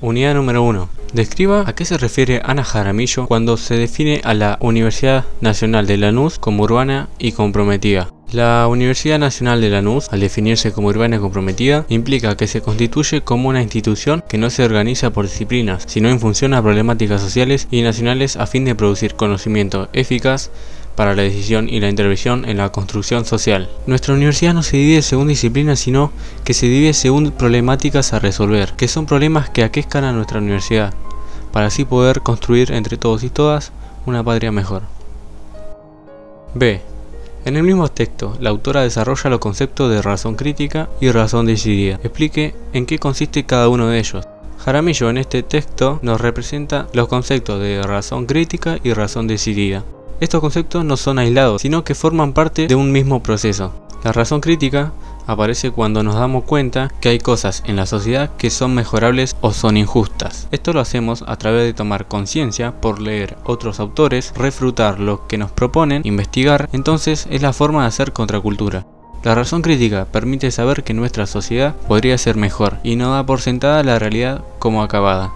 Unidad número 1. Describa a qué se refiere Ana Jaramillo cuando se define a la Universidad Nacional de Lanús como urbana y comprometida. La Universidad Nacional de Lanús, al definirse como urbana y comprometida, implica que se constituye como una institución que no se organiza por disciplinas, sino en función a problemáticas sociales y nacionales a fin de producir conocimiento eficaz para la decisión y la intervención en la construcción social. Nuestra universidad no se divide según disciplinas, sino que se divide según problemáticas a resolver, que son problemas que aquejan a nuestra universidad, para así poder construir entre todos y todas una patria mejor. B. En el mismo texto, la autora desarrolla los conceptos de razón crítica y razón decidida. Explique en qué consiste cada uno de ellos. Jaramillo en este texto nos representa los conceptos de razón crítica y razón decidida. Estos conceptos no son aislados, sino que forman parte de un mismo proceso. La razón crítica aparece cuando nos damos cuenta que hay cosas en la sociedad que son mejorables o son injustas. Esto lo hacemos a través de tomar conciencia por leer otros autores, refutar lo que nos proponen, investigar. Entonces es la forma de hacer contracultura. La razón crítica permite saber que nuestra sociedad podría ser mejor y no da por sentada la realidad como acabada.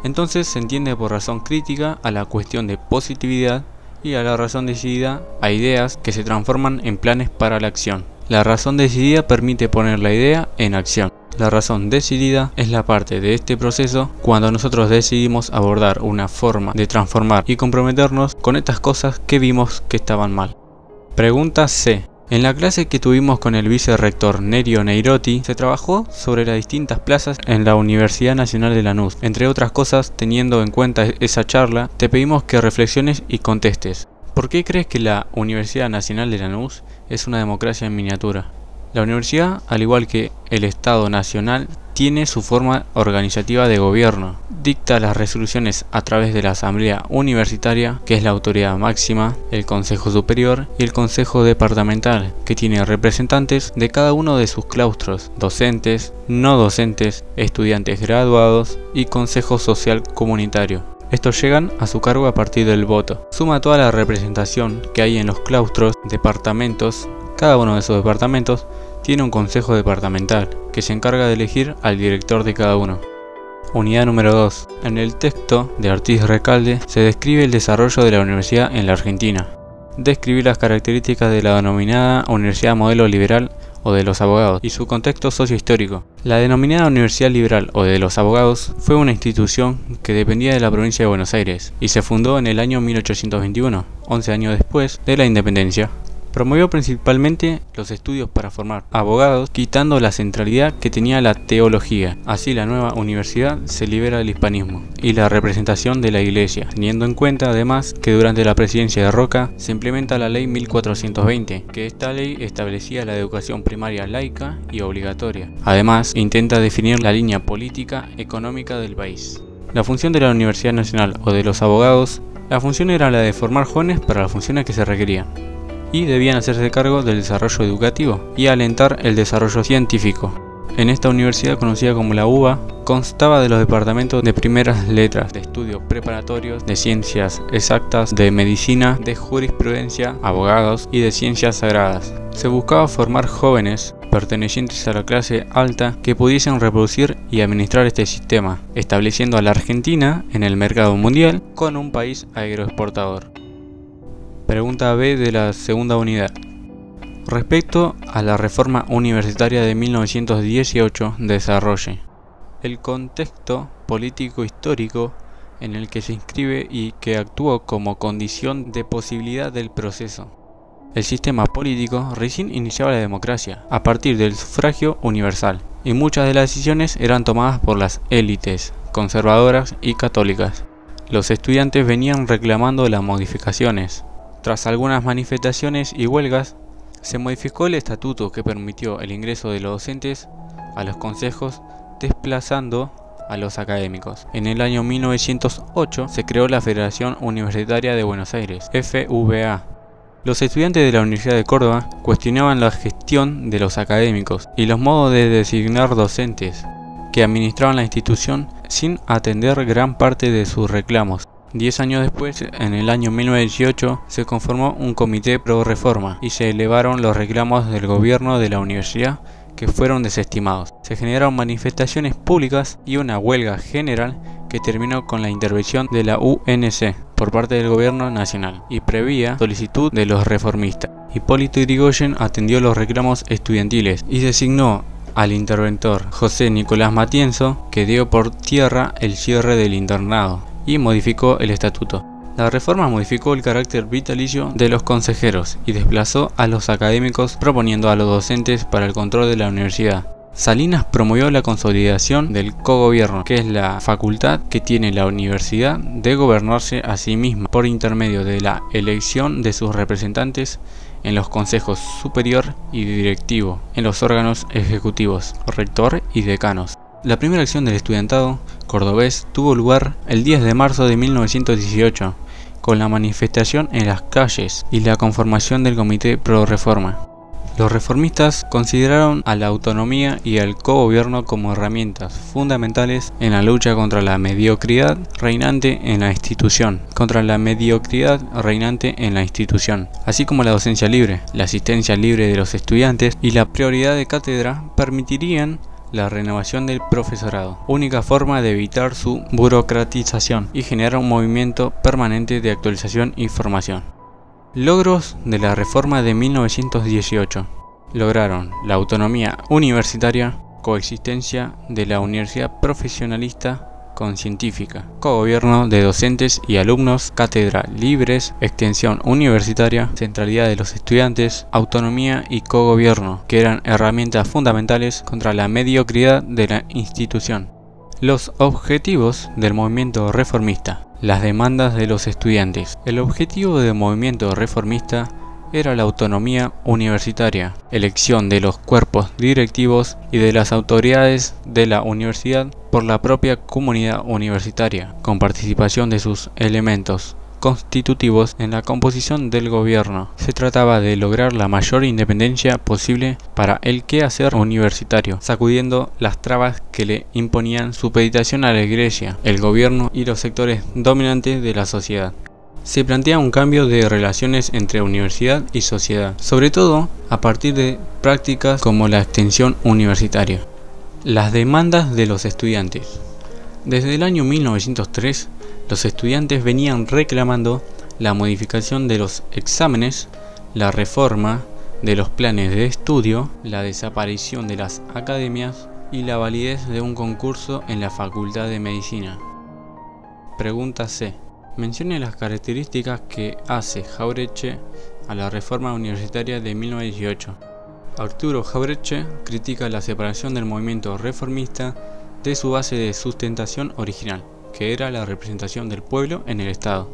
Entonces se entiende por razón crítica a la cuestión de positividad y a la razón decidida a ideas que se transforman en planes para la acción. La razón decidida permite poner la idea en acción. La razón decidida es la parte de este proceso cuando nosotros decidimos abordar una forma de transformar y comprometernos con estas cosas que vimos que estaban mal. Pregunta C. En la clase que tuvimos con el vicerrector Nerio Neirotti, se trabajó sobre las distintas plazas en la Universidad Nacional de Lanús. Entre otras cosas, teniendo en cuenta esa charla, te pedimos que reflexiones y contestes. ¿Por qué crees que la Universidad Nacional de Lanús es una democracia en miniatura? La universidad, al igual que el Estado Nacional, tiene su forma organizativa de gobierno. Dicta las resoluciones a través de la Asamblea Universitaria, que es la autoridad máxima, el Consejo Superior y el Consejo Departamental, que tiene representantes de cada uno de sus claustros, docentes, no docentes, estudiantes graduados y Consejo Social Comunitario. Estos llegan a su cargo a partir del voto. Suma toda la representación que hay en los claustros, departamentos. Cada uno de esos departamentos tiene un consejo departamental que se encarga de elegir al director de cada uno. Unidad número 2. En el texto de Ortiz Recalde se describe el desarrollo de la universidad en la Argentina. Describir las características de la denominada Universidad Modelo Liberal o de los Abogados y su contexto sociohistórico. La denominada Universidad Liberal o de los Abogados fue una institución que dependía de la provincia de Buenos Aires y se fundó en el año 1821, 11 años después de la independencia. Promovió principalmente los estudios para formar abogados, quitando la centralidad que tenía la teología. Así la nueva universidad se libera del hispanismo y la representación de la Iglesia, teniendo en cuenta además que durante la presidencia de Roca se implementa la ley 1420, que esta ley establecía la educación primaria laica y obligatoria. Además, intenta definir la línea política económica del país. La función de la Universidad Nacional o de los Abogados, la función era la de formar jóvenes para las funciones que se requerían, y debían hacerse cargo del desarrollo educativo y alentar el desarrollo científico. En esta universidad, conocida como la UBA, constaba de los departamentos de primeras letras, de estudios preparatorios, de ciencias exactas, de medicina, de jurisprudencia, abogados y de ciencias sagradas. Se buscaba formar jóvenes pertenecientes a la clase alta que pudiesen reproducir y administrar este sistema, estableciendo a la Argentina en el mercado mundial con un país agroexportador. Pregunta B de la segunda unidad. Respecto a la reforma universitaria de 1918, desarrolle el contexto político-histórico en el que se inscribe y que actuó como condición de posibilidad del proceso. El sistema político recién iniciaba la democracia a partir del sufragio universal, y muchas de las decisiones eran tomadas por las élites conservadoras y católicas. Los estudiantes venían reclamando las modificaciones. Tras algunas manifestaciones y huelgas, se modificó el estatuto que permitió el ingreso de los docentes a los consejos, desplazando a los académicos. En el año 1908 se creó la Federación Universitaria de Buenos Aires, FUBA. Los estudiantes de la Universidad de Córdoba cuestionaban la gestión de los académicos y los modos de designar docentes que administraban la institución sin atender gran parte de sus reclamos. 10 años después, en el año 1918, se conformó un comité pro reforma y se elevaron los reclamos del gobierno de la universidad que fueron desestimados. Se generaron manifestaciones públicas y una huelga general que terminó con la intervención de la UNC por parte del gobierno nacional y previa solicitud de los reformistas. Hipólito Yrigoyen atendió los reclamos estudiantiles y designó al interventor José Nicolás Matienzo, que dio por tierra el cierre del internado y modificó el estatuto. La reforma modificó el carácter vitalicio de los consejeros y desplazó a los académicos, proponiendo a los docentes para el control de la universidad. Salinas promovió la consolidación del cogobierno, que es la facultad que tiene la universidad de gobernarse a sí misma por intermedio de la elección de sus representantes en los consejos superior y directivo, en los órganos ejecutivos, rector y decanos. La primera acción del estudiantado cordobés tuvo lugar el 10 de marzo de 1918, con la manifestación en las calles y la conformación del Comité Pro Reforma. Los reformistas consideraron a la autonomía y al cogobierno como herramientas fundamentales en la lucha contra la mediocridad reinante en la institución, así como la docencia libre, la asistencia libre de los estudiantes y la prioridad de cátedra permitirían la renovación del profesorado, única forma de evitar su burocratización y generar un movimiento permanente de actualización y formación. Logros de la reforma de 1918. Lograron la autonomía universitaria, coexistencia de la universidad profesionalista con científica, cogobierno de docentes y alumnos, cátedra libres, extensión universitaria, centralidad de los estudiantes, autonomía y cogobierno, que eran herramientas fundamentales contra la mediocridad de la institución. Los objetivos del movimiento reformista. Las demandas de los estudiantes. El objetivo del movimiento reformista era la autonomía universitaria, elección de los cuerpos directivos y de las autoridades de la universidad por la propia comunidad universitaria, con participación de sus elementos constitutivos en la composición del gobierno. Se trataba de lograr la mayor independencia posible para el quehacer universitario, sacudiendo las trabas que le imponían supeditación a la Iglesia, el gobierno y los sectores dominantes de la sociedad. Se plantea un cambio de relaciones entre universidad y sociedad, sobre todo a partir de prácticas como la extensión universitaria. Las demandas de los estudiantes. Desde el año 1903, los estudiantes venían reclamando la modificación de los exámenes, la reforma de los planes de estudio, la desaparición de las academias y la validez de un concurso en la Facultad de Medicina. Pregunta C. Mencione las características que hace Jauretche a la reforma universitaria de 1918. Arturo Jauretche critica la separación del movimiento reformista de su base de sustentación original, que era la representación del pueblo en el Estado.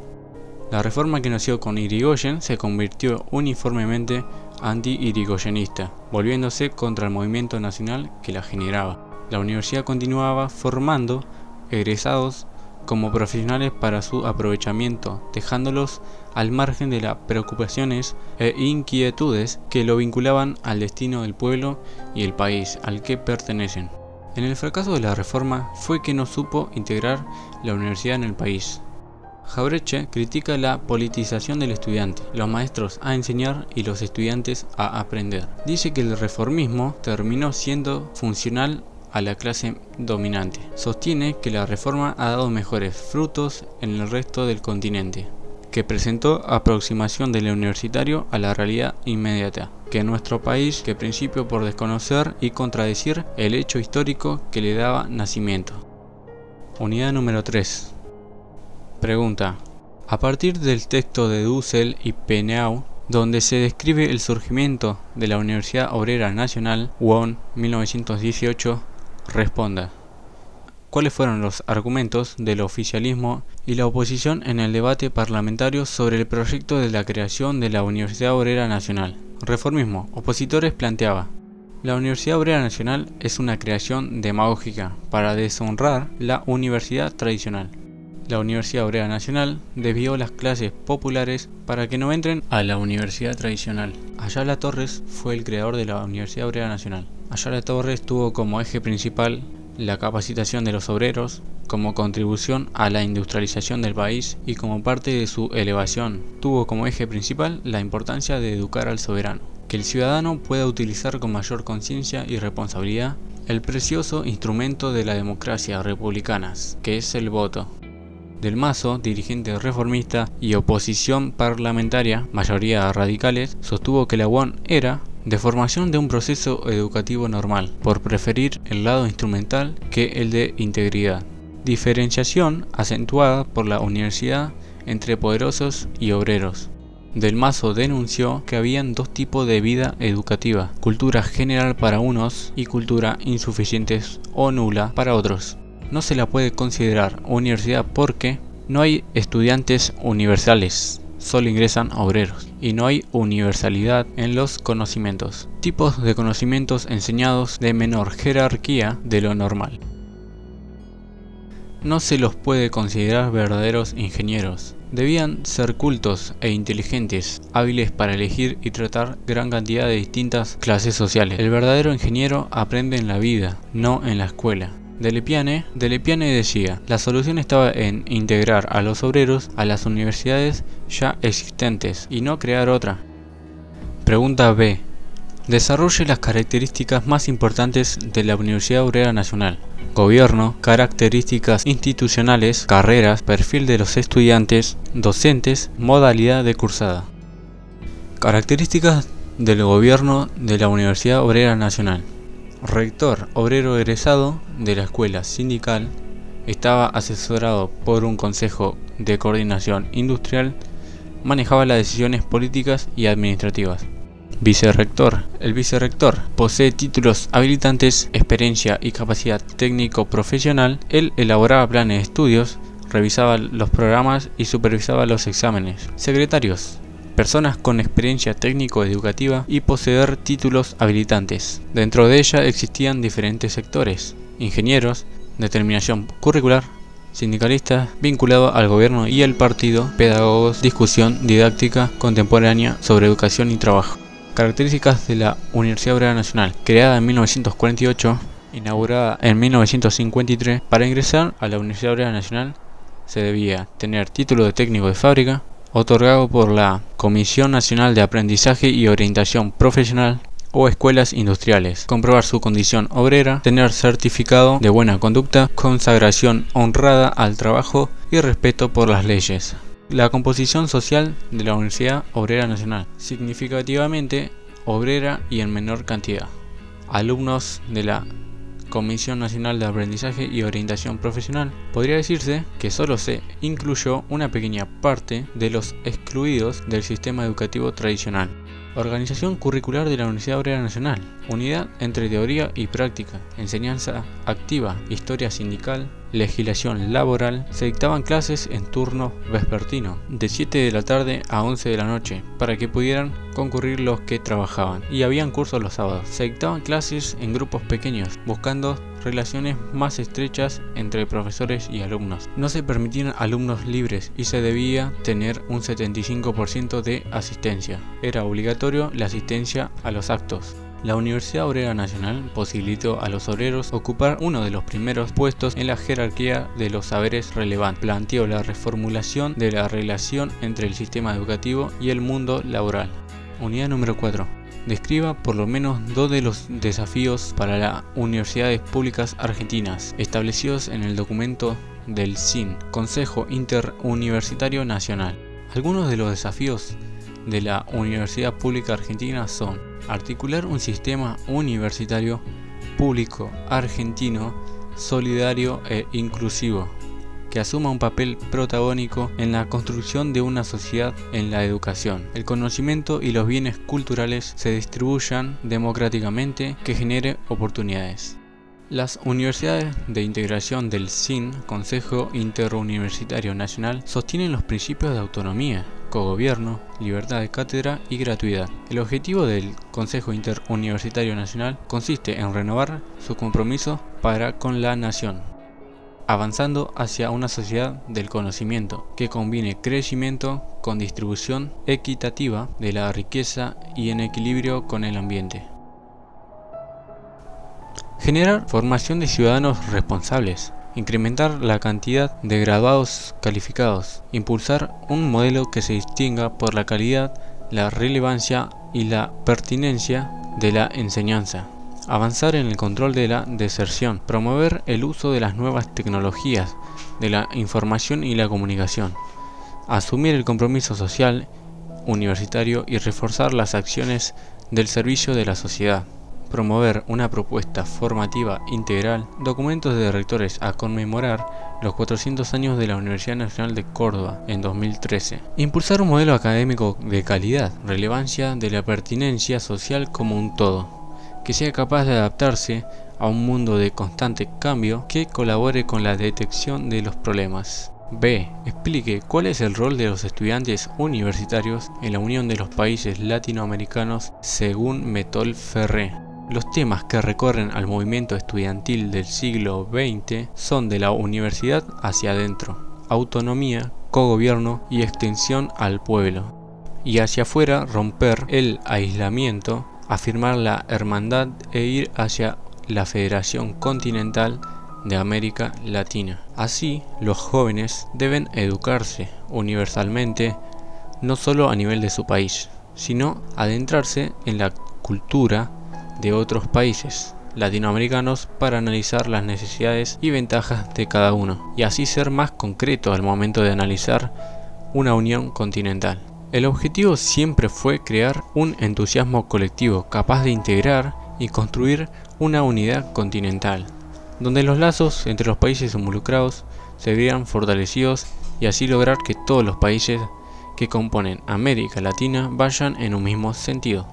La reforma que nació con Yrigoyen se convirtió uniformemente anti-yrigoyenista, volviéndose contra el movimiento nacional que la generaba. La universidad continuaba formando egresados como profesionales para su aprovechamiento, dejándolos al margen de las preocupaciones e inquietudes que lo vinculaban al destino del pueblo y el país al que pertenecen. En el fracaso de la reforma fue que no supo integrar la universidad en el país. Jauretche critica la politización del estudiante, los maestros a enseñar y los estudiantes a aprender. Dice que el reformismo terminó siendo funcional a la clase dominante. Sostiene que la reforma ha dado mejores frutos en el resto del continente, que presentó aproximación del universitario a la realidad inmediata, que en nuestro país que principio por desconocer y contradecir el hecho histórico que le daba nacimiento. Unidad número 3. Pregunta. A partir del texto de Dussel y Peneau, donde se describe el surgimiento de la Universidad Obrera Nacional, UON 1918, responda. ¿Cuáles fueron los argumentos del oficialismo y la oposición en el debate parlamentario sobre el proyecto de la creación de la Universidad Obrera Nacional? Reformismo. Opositores planteaba: la Universidad Obrera Nacional es una creación demagógica para deshonrar la universidad tradicional. La Universidad Obrera Nacional desvió las clases populares para que no entren a la universidad tradicional. Ayala Torres fue el creador de la Universidad Obrera Nacional. Ayala Torres tuvo como eje principal la capacitación de los obreros, como contribución a la industrialización del país y como parte de su elevación, tuvo como eje principal la importancia de educar al soberano. que el ciudadano pueda utilizar con mayor conciencia y responsabilidad el precioso instrumento de la democracia republicana, que es el voto. Del Mazo, dirigente reformista y oposición parlamentaria, mayoría radicales, sostuvo que la UON era de formación de un proceso educativo normal, por preferir el lado instrumental que el de integridad. Diferenciación acentuada por la universidad entre poderosos y obreros. Del Mazo denunció que habían dos tipos de vida educativa, cultura general para unos y cultura insuficiente o nula para otros. No se la puede considerar universidad porque no hay estudiantes universales, solo ingresan obreros, y no hay universalidad en los conocimientos, tipos de conocimientos enseñados de menor jerarquía de lo normal. No se los puede considerar verdaderos ingenieros. Debían ser cultos e inteligentes, hábiles para elegir y tratar gran cantidad de distintas clases sociales. El verdadero ingeniero aprende en la vida, no en la escuela. Delepiane decía, la solución estaba en integrar a los obreros a las universidades ya existentes y no crear otra. Pregunta B. Desarrolle las características más importantes de la Universidad Obrera Nacional. Gobierno, características institucionales, carreras, perfil de los estudiantes, docentes, modalidad de cursada. Características del gobierno de la Universidad Obrera Nacional. Rector obrero egresado de la escuela sindical, estaba asesorado por un consejo de coordinación industrial, manejaba las decisiones políticas y administrativas. Vicerrector. El vicerrector posee títulos habilitantes, experiencia y capacidad técnico-profesional. Él elaboraba planes de estudios, revisaba los programas y supervisaba los exámenes. Secretarios. Personas con experiencia técnico-educativa y poseer títulos habilitantes. Dentro de ella existían diferentes sectores. Ingenieros, determinación curricular, sindicalistas, vinculados al gobierno y al partido, pedagogos, discusión didáctica contemporánea sobre educación y trabajo. Características de la Universidad Obrera Nacional, creada en 1948, inaugurada en 1953. Para ingresar a la Universidad Obrera Nacional se debía tener título de técnico de fábrica, otorgado por la Comisión Nacional de Aprendizaje y Orientación Profesional o escuelas industriales, comprobar su condición obrera, tener certificado de buena conducta, consagración honrada al trabajo y respeto por las leyes. La composición social de la Universidad Obrera Nacional, significativamente obrera y en menor cantidad. Alumnos de la Comisión Nacional de Aprendizaje y Orientación Profesional. Podría decirse que solo se incluyó una pequeña parte de los excluidos del sistema educativo tradicional. Organización curricular de la Universidad Obrera Nacional. Unidad entre teoría y práctica, enseñanza activa, historia sindical, legislación laboral. Se dictaban clases en turno vespertino, de 7 de la tarde a 11 de la noche, para que pudieran concurrir los que trabajaban, y habían cursos los sábados. Se dictaban clases en grupos pequeños, buscando relaciones más estrechas entre profesores y alumnos. No se permitían alumnos libres y se debía tener un 75% de asistencia. Era obligatorio la asistencia a los actos. La Universidad Obrera Nacional posibilitó a los obreros ocupar uno de los primeros puestos en la jerarquía de los saberes relevantes. Planteó la reformulación de la relación entre el sistema educativo y el mundo laboral. Unidad número 4. Describa por lo menos dos de los desafíos para las universidades públicas argentinas, establecidos en el documento del CIN, Consejo Interuniversitario Nacional. Algunos de los desafíos de la Universidad Pública Argentina son: articular un sistema universitario público argentino solidario e inclusivo, que asuma un papel protagónico en la construcción de una sociedad en la educación. El conocimiento y los bienes culturales se distribuyan democráticamente, que genere oportunidades. Las universidades de integración del CIN, Consejo Interuniversitario Nacional, sostienen los principios de autonomía, cogobierno, libertad de cátedra y gratuidad. El objetivo del Consejo Interuniversitario Nacional consiste en renovar su compromiso para con la nación, avanzando hacia una sociedad del conocimiento que combine crecimiento con distribución equitativa de la riqueza y en equilibrio con el ambiente. Generar formación de ciudadanos responsables. Incrementar la cantidad de graduados calificados. Impulsar un modelo que se distinga por la calidad la relevancia y la pertinencia de la enseñanza. Avanzar en el control de la deserción, promover el uso de las nuevas tecnologías, de la información y la comunicación, asumir el compromiso social, universitario y reforzar las acciones del servicio de la sociedad. Promover una propuesta formativa integral, documentos de rectores a conmemorar los 400 años de la Universidad Nacional de Córdoba en 2013. Impulsar un modelo académico de calidad, relevancia de la pertinencia social como un todo, que sea capaz de adaptarse a un mundo de constante cambio, que colabore con la detección de los problemas. B. Explique cuál es el rol de los estudiantes universitarios en la unión de los países latinoamericanos según Metol Ferré. Los temas que recorren al movimiento estudiantil del siglo XX son de la universidad hacia adentro, autonomía, cogobierno y extensión al pueblo, y hacia afuera romper el aislamiento, afirmar la hermandad e ir hacia la Federación Continental de América Latina. Así, los jóvenes deben educarse universalmente, no solo a nivel de su país, sino adentrarse en la cultura de otros países latinoamericanos para analizar las necesidades y ventajas de cada uno, y así ser más concreto al momento de analizar una unión continental. El objetivo siempre fue crear un entusiasmo colectivo capaz de integrar y construir una unidad continental, donde los lazos entre los países involucrados se vean fortalecidos y así lograr que todos los países que componen América Latina vayan en un mismo sentido.